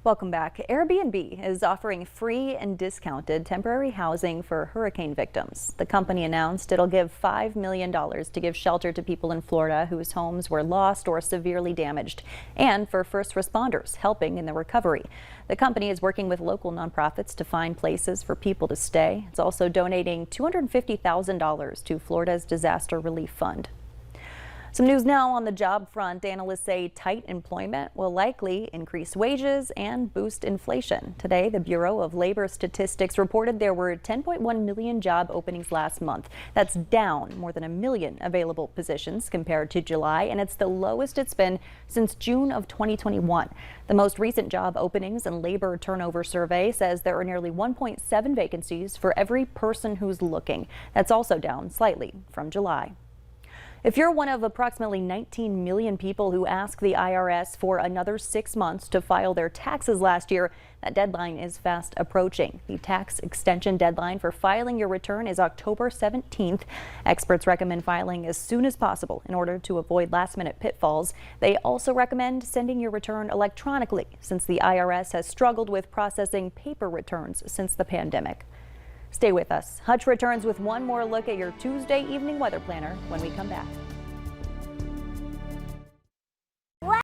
Welcome back. Airbnb is offering free and discounted temporary housing for hurricane victims. The company announced it'll give $5 million to give shelter to people in Florida whose homes were lost or severely damaged, and for first responders helping in the recovery. The company is working with local nonprofits to find places for people to stay. It's also donating $250,000 to Florida's Disaster Relief Fund. Some news now on the job front. Analysts say tight employment will likely increase wages and boost inflation. Today, the Bureau of Labor Statistics reported there were 10.1 million job openings last month. That's down more than a million available positions compared to July, and it's the lowest it's been since June of 2021. The most recent job openings and labor turnover survey says there are nearly 1.7 vacancies for every person who's looking. That's also down slightly from July. If you're one of approximately 19 million people who asked the IRS for another 6 months to file their taxes last year, that deadline is fast approaching. The tax extension deadline for filing your return is October 17th. Experts recommend filing as soon as possible in order to avoid last-minute pitfalls. They also recommend sending your return electronically, since the IRS has struggled with processing paper returns since the pandemic. Stay with us. Hutch returns with one more look at your Tuesday evening weather planner when we come back.